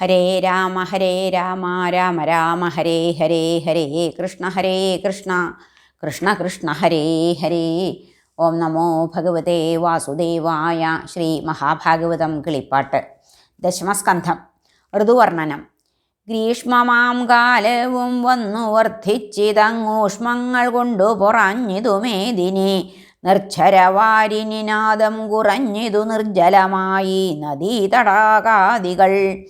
ഹരേ രാമ രാമ രാമ ഹരേ ഹരേ ഹരേ കൃഷ്ണ കൃഷ്ണ കൃഷ്ണ ഹരേ ഹരേ. ഓം നമോ ഭഗവതേ വാസുദേവായ. ശ്രീ മഹാഭാഗവതം കിളിപ്പാട്ട്. ദശമസ്കന്ധം. ഋതുവർണ്ണനം. ഗ്രീഷ്മമാം കാലവും വന്നു വർദ്ധിച്ചിതങ്ങൂഷ്മങ്ങൾ കൊണ്ടു പൊറഞ്ഞിതുമേദിനി. നിർജ്ജരവാരിനിനാദം കുറഞ്ഞിതു നിർജ്ജലമായി നദീതടാകാദികൾ.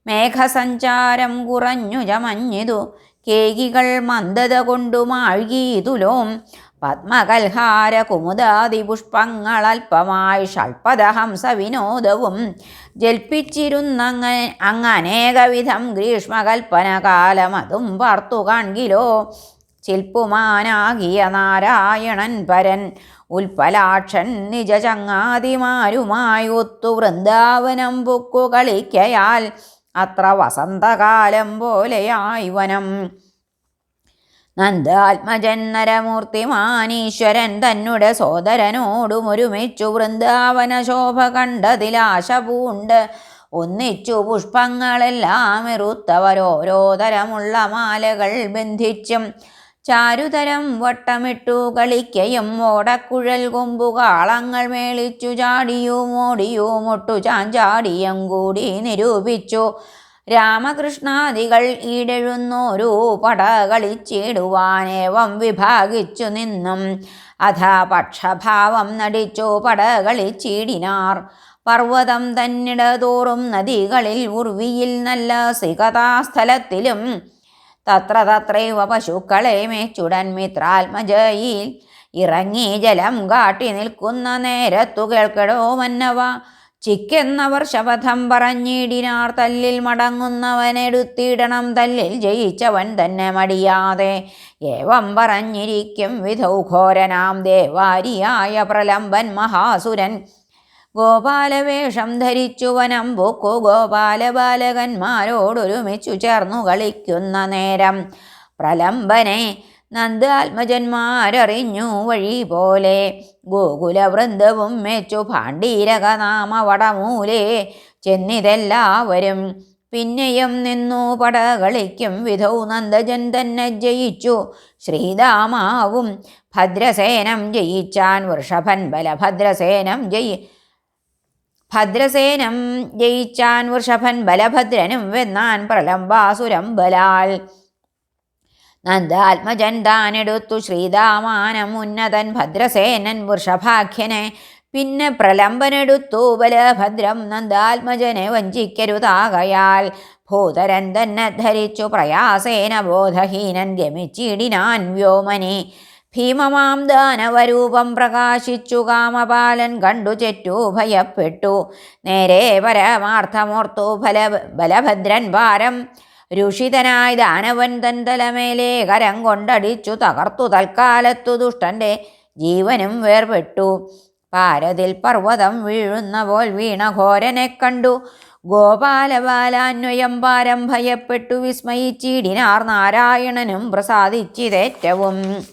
മേഘസഞ്ചാരം കുറഞ്ഞു ചമഞ്ഞിതു കേകികൾ മന്ദത കൊണ്ടു മാഴ്കീതുലോം. പത്മകൽഹാര കുമുദാദി പുഷ്പങ്ങളൽപമായി ഷൽപദഹംസ വിനോദവും ജൽപ്പിച്ചിരുന്നങ്ങനേകവിധം ഗ്രീഷ്മകൽപ്പന കാലമതും പാർത്തു കാൺകിലോ. ശില്പുമാനാകിയ നാരായണൻ പരൻ ഉൽപ്പലാക്ഷൻ നിജ ചങ്ങാതിമാരുമായി ഒത്തു വൃന്ദാവനം പൊക്കു കളിക്കയാൽ അത്ര വസന്തകാലം പോലെയായി വനം. നന്ദാത്മജൻ നരമൂർത്തിമാനീശ്വരൻ തന്നെ സോദരനോടും ഒരുമിച്ചു വൃന്ദാവന ശോഭ കണ്ടതിലാശ പൂണ്ട് ഒന്നിച്ചു പുഷ്പങ്ങളെല്ലാം എറുത്തവരോരോ തരമുള്ള മാലകൾ ബന്ധിച്ചും ചാരുതരം വട്ടമിട്ടു കളിക്കയും ഓടക്കുഴൽ കൊമ്പുകാളങ്ങൾ മേളിച്ചു ചാടിയും ഓടിയും ഒട്ടു ചാഞ്ചാടിയും കൂടി നിരൂപിച്ചു. രാമകൃഷ്ണാദികൾ ഈടെഴുന്നോരു പട കളിച്ചിടുവാനേവം വിഭാഗിച്ചു നിന്നും അഥ പക്ഷഭാവം നടിച്ചു പട കളിച്ചിടിനാർ. പർവ്വതം തന്നിടതോറും നദികളിൽ ഉർവിയിൽ നല്ല സികതാസ്ഥലത്തിലും തത്ര തത്രൈവ പശുക്കളെ മേച്ചുടൻ മിത്രാത്മജയിൽ ഇറങ്ങി ജലം കാട്ടി നിൽക്കുന്ന നേരത്തു കേൾക്കടോ മന്നവ. ചിക്കെന്നവർ ശപഥം പറഞ്ഞിടിനാർ. തല്ലിൽ മടങ്ങുന്നവനെടുത്തിടണം തല്ലിൽ ജയിച്ചവൻ തന്നെ മടിയാതെ. ഏവം പറഞ്ഞിരിക്കും വിധൗ ഘോരനാം ദേവാരിയായ പ്രലംബൻ മഹാസുരൻ ഗോപാലവേഷം ധരിച്ചു വനം പൊക്കു ഗോപാലബാലകന്മാരോടൊരുമിച്ചു ചേർന്നു കളിക്കുന്ന നേരം പ്രലംബനെ നന്ദാത്മജന്മാരറിഞ്ഞു വഴി പോലെ. ഗോകുലവൃന്ദവും മേച്ചു ഭാണ്ഡീരകനാമ വടമൂലേ ചെന്നിതെല്ലാവരും പിന്നെയും നിന്നു പട കളിക്കും വിധൗ നന്ദജൻ തന്നെ ജയിച്ചു. ശ്രീരാമാവും ഭദ്രസേനം ജയിച്ചാൻ വൃഷഭൻ ഭദ്രസേനം ജയിച്ചാൻ വൃഷഭൻ ബലഭദ്രനും വെന്നാൻ പ്രലംബാസുരം ബലാൽ. നന്ദാത്മജൻ താനെടുത്തു ശ്രീരാമാനം ഉന്നതൻ ഭദ്രസേനൻ വൃഷഭാഖ്യനെ. പിന്നെ പ്രലംബനെടുത്തു ബലഭദ്രം നന്ദാത്മജനെ വഞ്ചിക്കരുതാകയാൽ. ഭൂതരൻ തന്നെ ധരിച്ചു പ്രയാസേന ബോധഹീനൻ ഗമിച്ചിടിനാൻ വ്യോമനെ. ഭീമമാം ദാനവരൂപം പ്രകാശിച്ചു കാമപാലൻ കണ്ടു ചെറ്റു ഭയപ്പെട്ടു. നേരെ പരമാർത്ഥമോർത്തു ബലഭദ്രൻ ഭാരം രുഷിതനായി ദാനവൻ തൻ തലമേലെ കരം കൊണ്ടടിച്ചു തകർത്തു. തൽക്കാലത്തു ദുഷ്ടന്റെ ജീവനും വേർപെട്ടു. പാരതിൽ പർവ്വതം വീഴുന്ന പോൽ വീണ ഘോരനെ കണ്ടു. ഗോപാലബാലാന്വയം പാരം ഭയപ്പെട്ടു വിസ്മയിച്ചിടിനാർ. നാരായണനും പ്രസാദിച്ചിതേറ്റവും.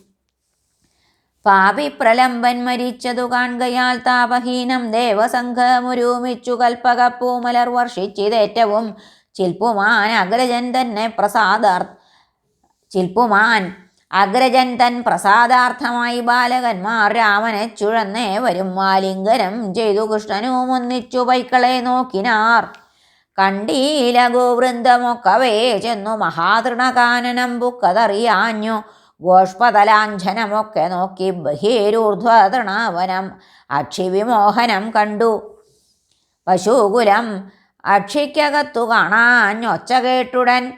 പാപി പ്രലംബൻ മരിച്ചതു കാൺകയാൽ താപഹീനം ദേവസംഘമൊരുമിച്ചു കൽപ്പകപ്പൂമലർ വർഷിച്ചിതേറ്റവും. ചിൽപ്പുമാൻ അഗ്രജൻ തൻ പ്രസാദാർത്ഥമായി ബാലകന്മാർ രാമനെ ചുഴന്നേവരും ആലിംഗനം ചെയ്തു കൃഷ്ണനും ഒന്നിച്ചു പൈക്കളെ നോക്കിനാർ. കണ്ടീല ഗോവൃന്ദമൊക്കവേ ചെന്നു മഹാതൃണകാനനം ബുക്കതറിയാഞ്ഞു. ഗോഷ്പതലാഞ്ഛനമൊക്കെ നോക്കി ബഹിരൂർധ്വതൃണവനം അക്ഷിവിമോഹനം കണ്ടു. പശുകുലം അക്ഷിക്കകത്തു കാണാഞ്ഞൊച്ച കേട്ടുടൻ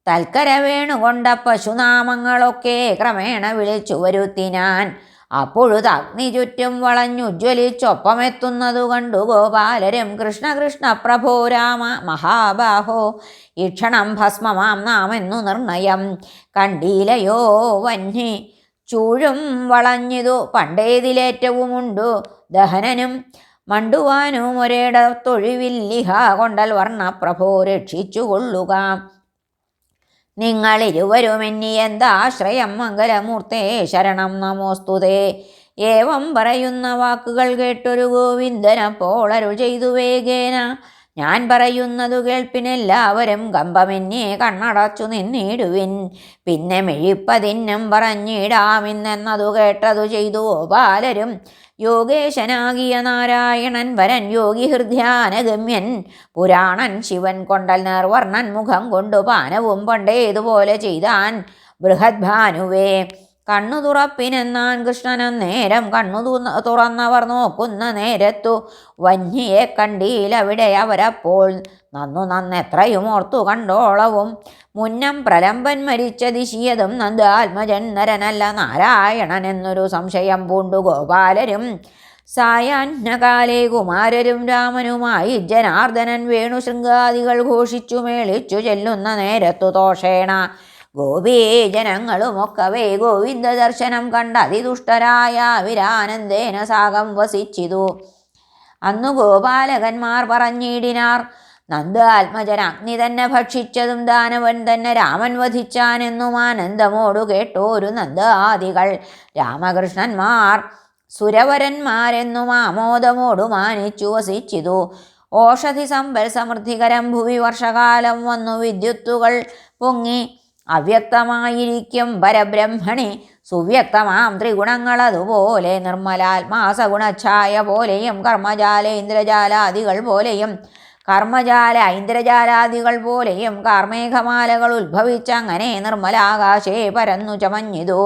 തൽക്കര വേണുകൊണ്ട പശുനാമങ്ങളൊക്കെ ക്രമേണ വിളിച്ചു വരുത്തിനാൻ. അപ്പോഴുത് അഗ്നി ചുറ്റും വളഞ്ഞുജ്വലിച്ചൊപ്പമെത്തുന്നതു കണ്ടു ഗോപാലരും. കൃഷ്ണ കൃഷ്ണ പ്രഭോ രാമ മഹാബാഹോ ഈക്ഷണം ഭസ്മമാം നാമെന്നു നിർണയം. കണ്ടീലയോ വന്നി ചൂഴും വളഞ്ഞിതു പണ്ടേതിലേറ്റവുമുണ്ടു ദഹനനും മണ്ടുവാനും ഒരേടത്തൊഴിവില്ലിഹ കൊണ്ടൽ വർണ്ണപ്രഭോ രക്ഷിച്ചു കൊള്ളുക. നിങ്ങളിരുവരും എന്നി എന്താശ്രയം മംഗലമൂർത്തേ ശരണം നമോസ്തുതേ. ഏവം പറയുന്ന വാക്കുകൾ കേട്ടൊരു ഗോവിന്ദനപ്പോൾ അരുൾ ചെയ്തു വേഗേന ഞാൻ പറയുന്നതു കേൾപ്പിനെല്ലാവരും കമ്പമെന്നെ കണ്ണടച്ചു നിന്നിടുവിൻ. പിന്നെ മെഴിപ്പതിന്നം പറഞ്ഞിടാമിന്നെന്നതു കേട്ടതു ചെയ്തു ഗോപാലരും. യോഗേശനാകിയ നാരായണൻ വരൻ യോഗി ഹൃദ്യാനഗമ്യൻ പുരാണൻ ശിവൻ കൊണ്ടൽ നേർവർണ്ണൻ മുഖം കൊണ്ടു പാനവും പണ്ടേതുപോലെ ചെയ്താൻ ബൃഹദ്ഭാനുവേ. കണ്ണു തുറപ്പിനെന്നാൻ കൃഷ്ണനും നേരം കണ്ണു തുറന്നവർ നോക്കുന്ന നേരത്തു വന്യയെ കണ്ടീലവിടെ അവരപ്പോൾ നന്നെത്രയും ഓർത്തു കണ്ടോളവും. മുന്നം പ്രലംബൻ മരിച്ച ദിശിയതും നന്ദാത്മജൻ നരനല്ല നാരായണൻ എന്നൊരു സംശയം പൂണ്ടു ഗോപാലരും. സായാഹ്നകാലേ കുമാരരും രാമനുമായി ജനാർദ്ദനൻ വേണു ശൃംഗാദികൾ ഘോഷിച്ചു മേളിച്ചു ചെല്ലുന്ന നേരത്തു തോഷേണ ഗോപീജനങ്ങളുമൊക്കവേ ഗോവിന്ദ ദർശനം കണ്ട അതിദുഷ്ടരായ വിരാനന്ദേന സാഗം വസിച്ചിതു. അന്നു ഗോപാലകന്മാർ പറഞ്ഞിടിനാർ, നന്ദാത്മജൻ അഗ്നി തന്നെ ഭക്ഷിച്ചതും ദാനവൻ തന്നെ രാമൻ വധിച്ചാനെന്നും ആനന്ദമോടു കേട്ടോരു നന്ദാദികൾ. രാമകൃഷ്ണന്മാർ സുരവരന്മാരെന്നും ആമോദമോടു മാനിച്ചു വസിച്ചിതു. ഓഷധി സമ്പൽ സമൃദ്ധികരം ഭുവി വർഷകാലം വന്നു വിദ്യുത്തുകൾ പൊങ്ങി. അവ്യക്തമായിരിക്കും പരബ്രഹ്മണി സുവ്യക്തമാം ത്രിഗുണങ്ങളതുപോലെ നിർമ്മലാത്മാസഗുണഛായ പോലെയും ഇന്ദ്രജാലാദികൾ പോലെയും കാർമേഘമാലകൾ ഉത്ഭവിച്ചങ്ങനെ നിർമ്മലാകാശേ പരന്നു ചമഞ്ഞിതു.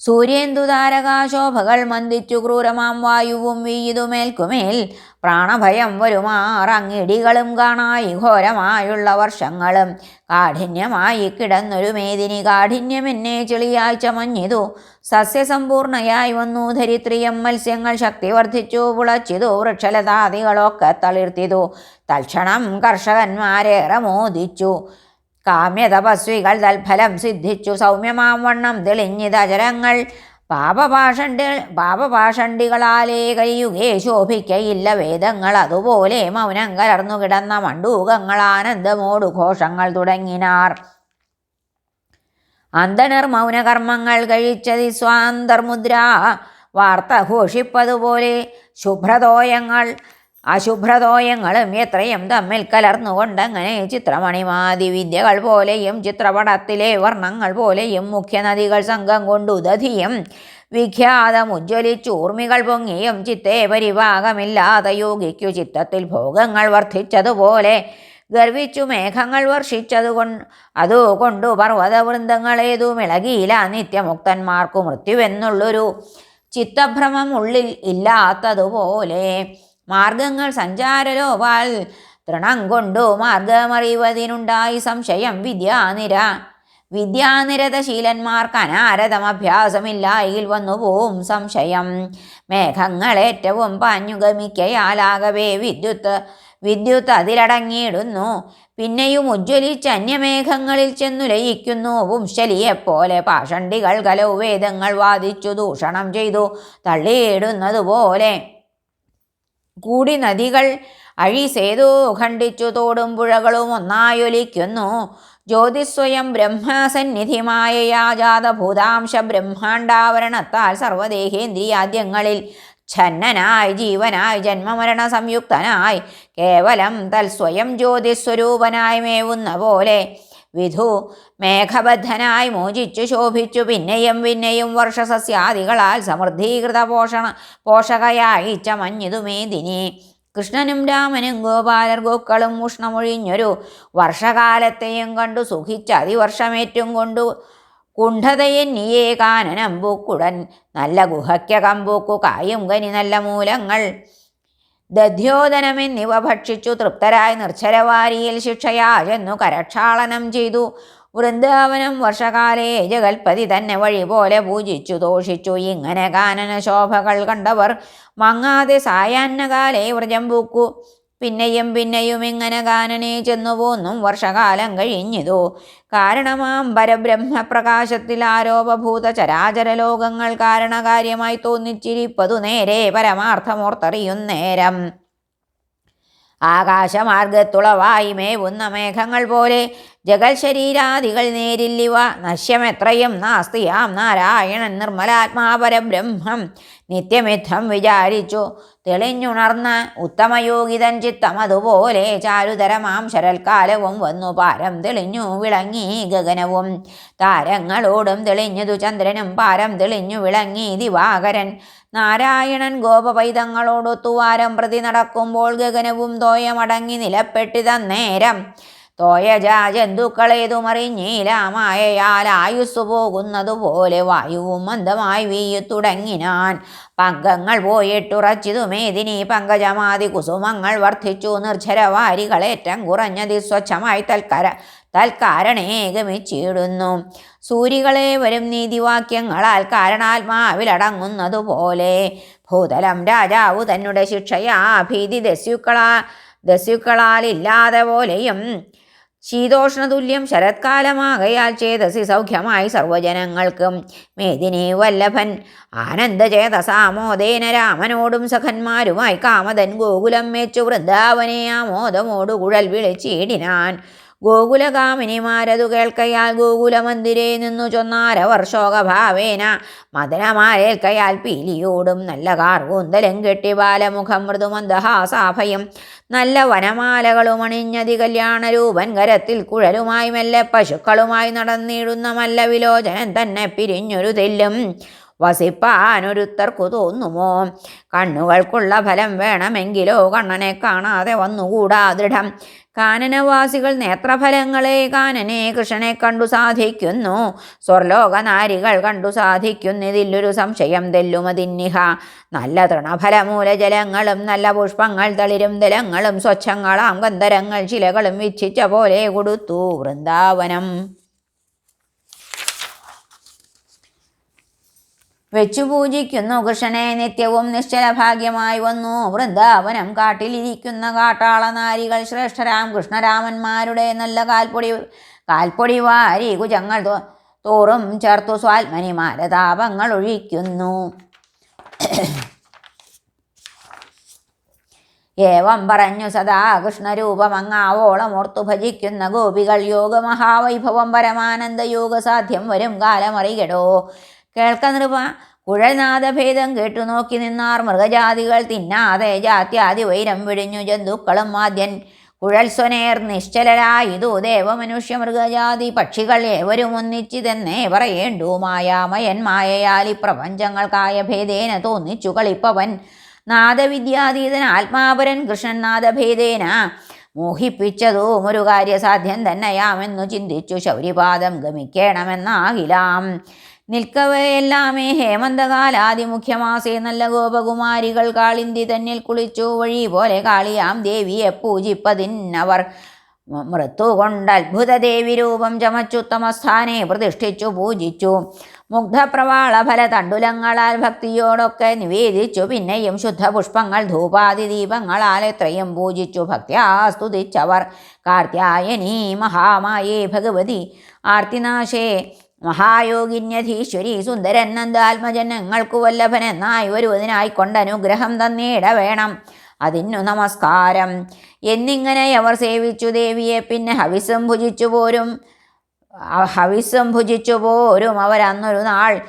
സൂര്യേന്ദുതാരകാശോഭകൾ മന്ദിച്ചു ക്രൂരമാം വായുവും വീയുതുമേൽക്കുമേൽ പ്രാണഭയം വരുമാറങ്ങിടികളും കാണായി ഘോരമായുള്ള വർഷങ്ങളും കാഠിന്യമായി കിടന്നൊരു മേദിനി കാഠിന്യമെന്നെ ചെളിയായി ചമഞ്ഞിതു. സസ്യസമ്പൂർണയായി വന്നു ധരിത്രിയം മത്സ്യങ്ങൾ ശക്തി വർദ്ധിച്ചു പുളച്ചിതു. വൃക്ഷലതാദികളൊക്കെ തളിർത്തിതു. തൽക്ഷണം കർഷകന്മാരേറെ മോദിച്ചു. കാമ്യതപസ്വികൾ തൽഫലം സിദ്ധിച്ചു. സൗമ്യമാം വണ്ണം തെളിഞ്ഞിതചരങ്ങൾ പാപപാഷണ്ഡികളാലേ കലിയുഗേ ശോഭിക്കയില്ല വേദങ്ങൾ. അതുപോലെ മൗനം കലർന്നു കിടന്ന മണ്ഡൂകങ്ങൾ ആനന്ദമോടു ഘോഷങ്ങൾ തുടങ്ങിനാർ. അന്തണർ മൗനകർമ്മങ്ങൾ കഴിച്ചതി സ്വാന്തർമുദ്ര വാർത്ത ഘോഷിപ്പതുപോലെ അശുഭ്രതോയങ്ങളും എത്രയും തമ്മിൽ കലർന്നുകൊണ്ടങ്ങനെ ചിത്രമണിമാതി വിദ്യകൾ പോലെയും ചിത്രപടത്തിലെ വർണ്ണങ്ങൾ പോലെയും മുഖ്യനദികൾ സംഘം കൊണ്ടു ദധിയും വിഖ്യാതമുജ്ജ്വലിച്ചൂർമികൾ പൊങ്ങിയും ചിത്തേ പരിഭാഗമില്ലാതെ യോഗിക്കു ചിത്തത്തിൽ ഭോഗങ്ങൾ വർദ്ധിച്ചതുപോലെ ഗർവിച്ചു മേഘങ്ങൾ അതുകൊണ്ടു പർവ്വതവൃന്ദങ്ങളേതുമിളകിയില്ല. നിത്യമുക്തന്മാർക്കു മൃത്യുവെന്നുള്ളൊരു ചിത്തഭ്രമം ഉള്ളിൽ ഇല്ലാത്തതുപോലെ മാർഗങ്ങൾ സഞ്ചാരലോപാൽ തൃണം കൊണ്ടു മാർഗമറിവതിനുണ്ടായി സംശയം. വിദ്യാനിരതശീലന്മാർക്ക് അനാരതമഭ്യാസമില്ലായിൽ വന്നുപോവും സംശയം. മേഘങ്ങളേറ്റവും പാഞ്ഞുഗമിക്കയാലാകവേ വിദ്യുത്ത് അതിലടങ്ങിയിടുന്നു. പിന്നെയും ഉജ്ജ്വലിച്ച് അന്യമേഘങ്ങളിൽ ചെന്നു ലയിക്കുന്നു. പുംശലിയെപ്പോലെ പാഷണ്ഡികൾ കലൗ വേദങ്ങൾ വാദിച്ചു ദൂഷണം ചെയ്തു തള്ളിയിടുന്നതുപോലെ കൂടി നദികൾ അഴിസേതു ഖണ്ഡിച്ചു തോടും പുഴകളും ഒന്നായൊലിക്കുന്നു. ജ്യോതിസ്വയം ബ്രഹ്മസന്നിധിമായ യാജാതഭൂതാംശ ബ്രഹ്മാണ്ടാവരണത്താൽ സർവദേഹേന്ദ്രിയാദ്യങ്ങളിൽ ഛന്നനായി ജീവനായി ജന്മമരണ സംയുക്തനായി കേവലം തൽസ്വയം ജ്യോതിസ്വരൂപനായി മേവുന്ന പോലെ വിധു മേഘബദ്ധനായി മോചിച്ചു ശോഭിച്ചു പിന്നെയും വർഷസസ്യാദികളാൽ സമൃദ്ധീകൃത പോഷകയായി ചമഞ്ഞിതു മേദിനി. കൃഷ്ണനും രാമനും ഗോപാലർ ഗോക്കളും ഉഷ്ണമൊഴിഞ്ഞൊരു വർഷകാലത്തെയും കണ്ടു സുഖിച്ച് അതിവർഷമേറ്റും കൊണ്ടു കുണ്ഠതയെന്നിയേ കാനനം പൂക്കുടൻ നല്ല ഗുഹയ്ക്കകമ്പൂക്കു കായും കനി നല്ല മൂലങ്ങൾ ദധ്യോദനമെന്നിവ ഭക്ഷിച്ചു തൃപ്തരായി നിർച്ഛരവാരിയിൽ ശിക്ഷയാ ചെന്നു കരക്ഷാളനം ചെയ്തു. വൃന്ദാവനം വർഷകാലേ ജഗൽപതി തന്നെ വഴി പോലെ പൂജിച്ചു തോഷിച്ചു. ഇങ്ങനെ കാനന ശോഭകൾ കണ്ടവർ മങ്ങാതെ സായാഹ്നകാലേ വ്രജം പൂക്കു. പിന്നെയും ഇങ്ങനെ കാനനെ ചെന്നു പോന്നും വർഷകാലം കഴിഞ്ഞിതു. കാരണമാം പരബ്രഹ്മപ്രകാശത്തിൽ ആരോപഭൂത ചരാചര ലോകങ്ങൾ കാരണകാര്യമായി തോന്നിച്ചിരിപ്പതു നേരെ പരമാർത്ഥമോർത്തറിയുന്നേരം ആകാശമാർഗത്തുളവായി മേവുന്ന മേഘങ്ങൾ പോലെ ജഗൽ ശരീരാദികൾ നേരില്ലിവ നശ്യമെത്രയും നാസ്തിയാം നാരായണൻ നിർമ്മലാത്മാപരബ്രഹ്മം നിത്യമിത്തം വിചാരിച്ചു തെളിഞ്ഞുണർന്ന് ഉത്തമയോഗിതൻ ചിത്തം അതുപോലെ ചാരുതരമാം ശരൽക്കാലവും വന്നു പാരം തെളിഞ്ഞു വിളങ്ങി ഗഗനവും താരങ്ങളോടും തെളിഞ്ഞതു ചന്ദ്രനും പാരം തെളിഞ്ഞു വിളങ്ങി ദിവാകരൻ നാരായണൻ ഗോപപൈതങ്ങളോടൊത്തുവാരം പ്രതി നടക്കുമ്പോൾ ഗഗനവും തോയമടങ്ങി നിലപ്പെട്ടിതന്നേരം തോയജാജന്തുക്കളേതുമറിഞ്ഞീല മായയാൽ ആയുസ്സു പോകുന്നതുപോലെ വായുവും മന്ദമായി വീയത്തുടങ്ങിനാൻ പങ്കങ്ങൾ പോയിട്ടുറച്ചിതു മേദിനി പങ്കജമാതി കുസുമങ്ങൾ വർദ്ധിച്ചു നിർജ്ജരവാരികളേറ്റം കുറഞ്ഞതി സ്വച്ഛമായി തൽക്കാരണേ ഗമിച്ചിടുന്നു സൂരികളെ വരും നീതിവാക്യങ്ങളാൽ കാരണാത്മാവിലടങ്ങുന്നതുപോലെ ഭൂതലം രാജാവു തന്നെ ശിക്ഷയാ ഭീതി ദസ്യുക്കളാലില്ലാതെ പോലെയും ശീതോഷ്ണതുല്യം ശരത്കാലമാകയാൽ ചേതസി സൗഖ്യമായി സർവജനങ്ങൾക്കും മേദിനി വല്ലഭൻ ആനന്ദചേതസാമോദേന രാമനോടും സഖന്മാരുമായി കാമതൻ ഗോകുലം മേച്ചു വൃന്ദാവനെ ആമോദമോടു കുഴൽ വിളിച്ചിടിനാൻ ഗോകുലകാമിനിമാരതു കേൾക്കയാൽ ഗോകുലമന്ദിരേ നിന്നു ചൊന്നാരവർഷോകഭാവേന മദനമാരേൽക്കയാൽ പീലിയോടും നല്ല കാർകൂന്തലും കെട്ടി ബാലമുഖം മൃദുമന്ദഹാസാഭയം നല്ല വനമാലകളും അണിഞ്ഞതി കല്യാണരൂപൻ കരത്തിൽ കുഴലുമായി മെല്ലെ പശുക്കളുമായി നടന്നിടുന്ന മല്ല വിലോചനൻ തന്നെ പിരിഞ്ഞൊരു തെല്ലും വസിപ്പാനൊരുത്തർക്കു തോന്നുമോ കണ്ണുകൾക്കുള്ള ഫലം വേണമെങ്കിലോ കണ്ണനെ കാണാതെ വന്നുകൂടാ ദൃഢം കാനനവാസികൾ നേത്രഫലങ്ങളെ കാനനെ കൃഷ്ണനെ കണ്ടു സാധിക്കുന്നു സ്വർലോകനാരികൾ കണ്ടു സാധിക്കുന്നതിലൊരു സംശയം തെല്ലുമതിന്നിഹ നല്ല തൃണഫലമൂലജലങ്ങളും നല്ല പുഷ്പങ്ങൾ തളിരും ദലങ്ങളും സ്വച്ഛങ്ങളാം ഗന്ധരങ്ങൾ ശിലകളും വിച്ഛിച്ച പോലെ കൊടുത്തു വൃന്ദാവനം വെച്ചു പൂജിക്കുന്നു കൃഷ്ണനെ നിത്യവും നിശ്ചലഭാഗ്യമായി വന്നു വൃന്ദാവനം കാട്ടിലിരിക്കുന്ന കാട്ടാളനാരികൾ ശ്രേഷ്ഠരാം കൃഷ്ണരാമന്മാരുടെ നല്ല കാൽപ്പൊടി വാരി കുജങ്ങൾ തോറും ചേർത്തു സ്വാത്മനിമാര താപങ്ങൾ ഒഴിക്കുന്നു ഏവം പറഞ്ഞു സദാ കൃഷ്ണരൂപമങ്ങാവോളം ഓർത്തു ഭജിക്കുന്ന ഗോപികൾ യോഗമഹാവൈഭവം പരമാനന്ദ യോഗ സാധ്യം വരും കാലമറികടോ കേൾക്ക നൃപ കുഴൽനാദഭേദം കേട്ടു നോക്കി നിന്നാർ മൃഗജാതികൾ തിന്നാതെ ജാത്യാദി വൈരം വിടിഞ്ഞു ജന്തുക്കളും ആദ്യൻ കുഴൽ സ്വനേർ നിശ്ചലരായിതു ദേവമനുഷ്യ മൃഗജാതി പക്ഷികൾ ഏവരും ഒന്നിച്ചിതെന്നേ പറയേണ്ടു മായാമയൻ മായയാലി പ്രപഞ്ചങ്ങൾക്കായ ഭേദേന തോന്നിച്ചു കളിപ്പവൻ നാദവിദ്യാതീതൻ ആത്മാപരൻ കൃഷ്ണൻ നാദഭേദേന മോഹിപ്പിച്ചതും ഒരു കാര്യസാധ്യം തന്നെയാമെന്നു ചിന്തിച്ചു ശൗരിപാദം ഗമിക്കണമെന്നാകിലാം നിൽക്കവെല്ലാമേ ഹേമന്തകാലാദിമുഖ്യമാസേ നല്ല ഗോപകുമാരികൾ കാളിന്തി തന്നിൽ കുളിച്ചു വഴി പോലെ കാളിയാം ദേവിയെ പൂജിപ്പതിന്നവർ മൃത്യുകൊണ്ട് അത്ഭുത ദേവി രൂപം ചമച്ചുത്തമസ്ഥാനെ പ്രതിഷ്ഠിച്ചു പൂജിച്ചു മുഗ്ധപ്രവാള ഫല തണ്ടുലങ്ങളാൽ ഭക്തിയോടൊക്കെ നിവേദിച്ചു പിന്നെയും ശുദ്ധപുഷ്പങ്ങൾ ധൂപാതി ദീപങ്ങളാൽ എത്രയും പൂജിച്ചു ഭക്ത്യാ സ്തുതിച്ചവർ കാർത്യായനീ മഹാമായേ ഭഗവതി ആർത്തിനാശേ മഹായോഗിന്യധീശ്വരി സുന്ദരൻ നന്ദാത്മജനങ്ങൾക്കു വല്ലഭനെന്നായി വരുവതിനായി കൊണ്ടനുഗ്രഹം തന്നീട വേണം അതിനു നമസ്കാരം എന്നിങ്ങനെ അവർ സേവിച്ചു ദേവിയെ പിന്നെ ഹവിസ്സും ഭുജിച്ചു പോരും അവരന്നൊരു നാൾ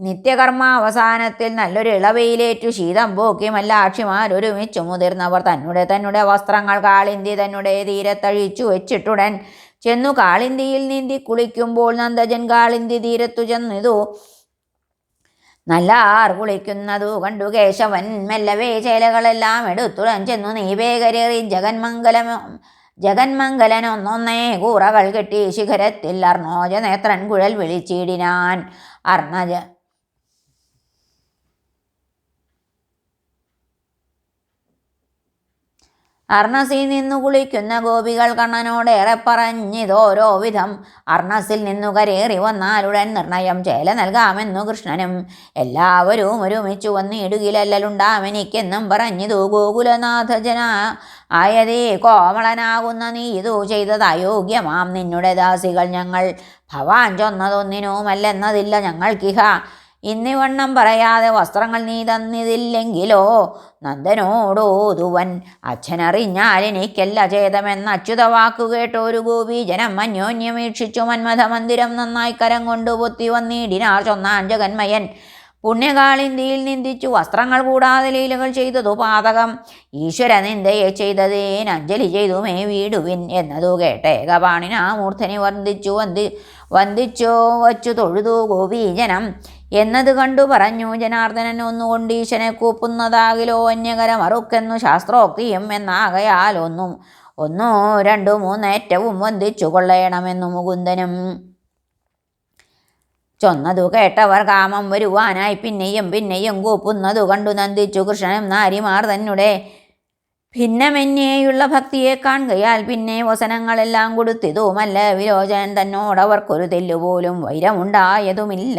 നിത്യകർമാവസാനത്തിൽ നല്ലൊരു ഇളവയിലേറ്റു ശീതം പോക്കി മല്ലാക്ഷിമാരൊരുമിച്ചു മുതിർന്നവർ തന്നെ വസ്ത്രങ്ങൾ കാളിന്തി തന്നെ തീരത്തഴിച്ചു വെച്ചിട്ടുടൻ ചെന്നു കാളിന്തിയിൽ നീന്തി കുളിക്കുമ്പോൾ നന്ദജൻ കാളിന്തി തീരത്തു ചെന്നിതു നല്ല ആർ കുളിക്കുന്നതു കണ്ടു കേശവൻ മെല്ലവേ ചേലകളെല്ലാം എടുത്തുടൻ ചെന്നു നീവേകരേറി ജഗന്മംഗലനൊന്നൊന്നേ കൂറകൾ കെട്ടി ശിഖരത്തിൽ അർണോജ നേത്രൻ കുഴൽ വിളിച്ചിടിനാൻ അർണസിൽ നിന്നു കുളിക്കുന്ന ഗോപികൾ കണ്ണനോടേറെ പറഞ്ഞിതോരോ വിധം അർണസിൽ നിന്നു കരേറി വന്നാലുടൻ നിർണയം ചേല നൽകാമെന്നു കൃഷ്ണനും എല്ലാവരും ഒരുമിച്ചു വന്നിടുകിലല്ലുണ്ടാമെനിക്കെന്നും പറഞ്ഞിതു ഗോകുലനാഥജന ആയതേ കോമളനാകുന്ന നീ ഇതു ചെയ്തത് അയോഗ്യമാം നിന്നുടെ ദാസികൾ ഞങ്ങൾ ഭവാൻ ചൊന്നതൊന്നിനുമല്ലെന്നതില്ല ഞങ്ങൾക്കിഹ ഇന്നിവണ്ണം പറയാതെ വസ്ത്രങ്ങൾ നീ തന്നിതില്ലെങ്കിലോ നന്ദനോടോതുവൻ. അച്ഛനറിഞ്ഞാൽ എനിക്കല്ല ഛേദമെന്ന അച്യുത വാക്കു കേട്ടൊരു ഗോപീജനം അന്യോന്യമീക്ഷിച്ചു മന്മഥ മന്ദിരം നന്നായി കരം കൊണ്ടു പൊത്തി വന്നിടിനാർ. ചൊന്നാൻ ജഗന്മയൻ പുണ്യകാളിന്തിയിൽ നിന്ദിച്ചു വസ്ത്രങ്ങൾ കൂടാതെ ലീലകൾ ചെയ്തതു പാതകം. ഈശ്വര നിന്ദയെ ചെയ്തതേൻ അഞ്ജലി ചെയ്തു മേ വീടുവിൻ എന്നതു കേട്ടേകപാണിനാ മൂർധനി വന്ദിച്ചോ വച്ചു തൊഴുതു ഗോപീജനം. എന്നത് കണ്ടു പറഞ്ഞു ജനാർദ്ദനൻ ഒന്നുകൊണ്ട് ഈശനെ കൂപ്പുന്നതാകിലോ അന്യകരമറുക്കെന്നു ശാസ്ത്രോക്തിയും എന്നാകയാൽ ഒന്നോ രണ്ടു മൂന്നേറ്റവും വന്ദിച്ചു കൊള്ളേണമെന്നു മുകുന്ദനും. ചൊന്നതു കേട്ടവർ കാമം വരുവാനായി പിന്നെയും കൂപ്പുന്നതു കണ്ടു നന്ദിച്ചു കൃഷ്ണനും. നാരിമാർ തന്നെ ഭിന്നമെന്നേയുള്ള ഭക്തിയെ കാണുകയാൽ പിന്നെ വസനങ്ങളെല്ലാം കൊടുത്തിതുമല്ല. വിലോചനൻ തന്നോടവർക്കൊരു തെല്ലുപോലും വൈരമുണ്ടായതുമില്ല.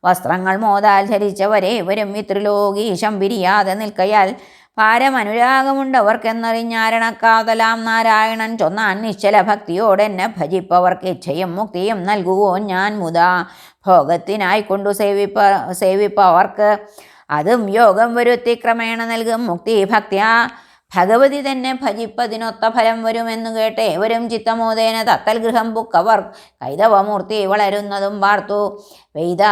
വസ്ത്രങ്ങൾ മോതാൽ ധരിച്ചവരേവരും പിതൃലോകീശം പിരിയാതെ നിൽക്കയാൽ പാരമനുരാഗമുണ്ടവർക്കെന്നറിഞ്ഞാരണക്കാതലാം നാരായണൻ. ചൊന്നാൻ നിശ്ചല ഭക്തിയോടെന്നെ ഭജിപ്പവർക്ക് ഇച്ഛയും മുക്തിയും നൽകുവോ ഞാൻ മുതാ. ഭോഗത്തിനായി കൊണ്ടു സേവിപ്പവർക്ക് അതും യോഗം വരുത്തി ക്രമേണ നൽകും മുക്തി. ഭക്തിയാ ഭഗവതി തന്നെ ഭജിപ്പതിനൊത്ത ഫലം വരുമെന്നു കേട്ട് ഏവരും ചിത്തമോദേന തത്തൽ ഗൃഹം പുക്കവർ. കൈതവമൂർത്തി വളരുന്നതും പാർത്തു പെയ്ത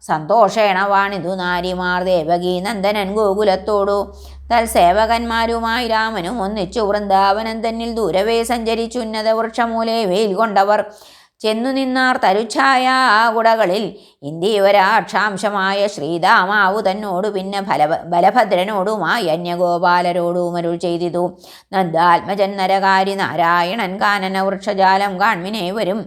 സന്തോഷേണ വാണിതു നാരിമാർ. ദേവകീ നന്ദനൻ ഗോകുലത്തോടു തൽസേവകന്മാരുമായി രാമനും ഒന്നിച്ചു വൃന്ദാവനം തന്നിൽ ദൂരവേ സഞ്ചരിച്ചു. ഉന്നത വൃക്ഷമൂലെ വെയിൽ കൊണ്ടവർ ചെന്നു നിന്നാർ തരുഛായ കുടകളിൽ. ഇന്ദീവരാക്ഷാംശമായ ശ്രീതാമാവു തന്നോടു പിന്നെ ബലഭദ്രനോടുമായി അന്യഗോപാലരോടും അരുൾ ചെയ്തിതു. നന്ദാത്മജൻ നരകാരി നാരായണൻ കാനന വൃക്ഷജാലം കാൺമിനേ വരും.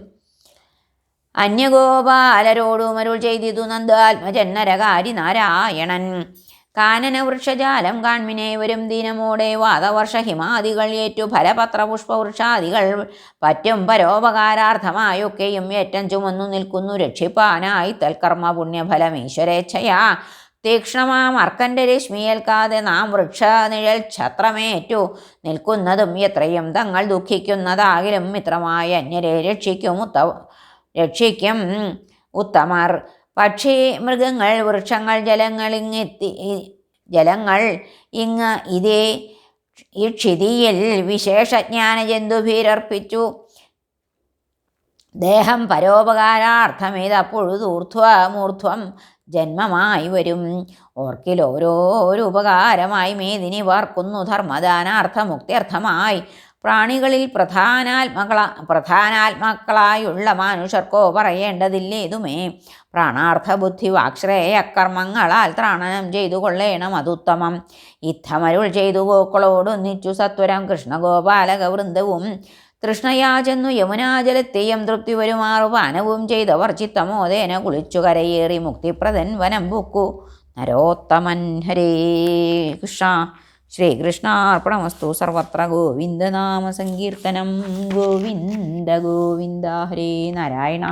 അന്യഗോപാലരോടും അരുൾ ചെയ്തിതു നന്ദാത്മജൻ നരകാരി നാരായണൻ കാനന വൃക്ഷജാലം കാൺമിനേവരും ദീനമോടെ വാദവർഷ ഹിമാദികൾ ഏറ്റു ഫലപത്രപുഷ്പവൃക്ഷാദികൾ പറ്റും പരോപകാരാർത്ഥമായൊക്കെയും ഏറ്റം ചുമന്നു നിൽക്കുന്നു രക്ഷിപ്പാനായി തൽക്കർമ്മ പുണ്യഫലം ഈശ്വരേച്ഛയാ. തീക്ഷ്ണമാം അർക്കൻ്റെ രശ്മിയേൽക്കാതെ നാം വൃക്ഷ നിഴൽ ഛത്രമേറ്റു നിൽക്കുന്നതും എത്രയും തങ്ങൾ ദുഃഖിക്കുന്നതാകിലും മിത്രമായ അന്യരെ രക്ഷിക്കും ഉത്തമർ. പക്ഷി മൃഗങ്ങൾ വൃക്ഷങ്ങൾ ജലങ്ങൾ ഇങ്ങ് ഇതേ ഈ ക്ഷിതിയിൽ വിശേഷജ്ഞാന ജന്തുഭീരർപ്പിച്ചു ദേഹം പരോപകാരാർത്ഥമേതപ്പൊഴുതൂർധ്വമൂർധ്വം ജന്മമായി വരും. ഓർക്കിലോരോരോ ഉപകാരമായി മേദിനി വാർക്കുന്നു ധർമ്മദാനാർത്ഥമുക്തിയർത്ഥമായി. പ്രാണികളിൽ പ്രധാനാത്മാക്കളായുള്ള മനുഷ്യർക്കോ പറയേണ്ടതില്ലേതുമേ. പ്രാണാർത്ഥ ബുദ്ധി വാക്ശ്രേയ കർമ്മങ്ങളാൽ ത്രാണനം ചെയ്തു കൊള്ളേണം അതുത്തമം. ഇത്തമരുൾ ചെയ്തു ഗോക്കളോടൊന്നിച്ചു സത്വരം കൃഷ്ണഗോപാലക വൃന്ദവും. തൃഷ്ണയാ ചെന്നു യമുനാജലത്തെയും തൃപ്തി വരുമാറു പാനവും ചെയ്തവർ ചിത്തമോദേന കുളിച്ചു കരയേറി മുക്തിപ്രദൻ വനം പുക്കു നരോത്തമൻ. ഹരേ കൃഷ്ണ. ശ്രീകൃഷ്ണാർപ്പണമസ്തു. സർവത്ര ഗോവിന്ദനാമ സങ്കീർത്തനം. ഗോവിന്ദ ഗോവിന്ദ. ഹരേ നാരായണ.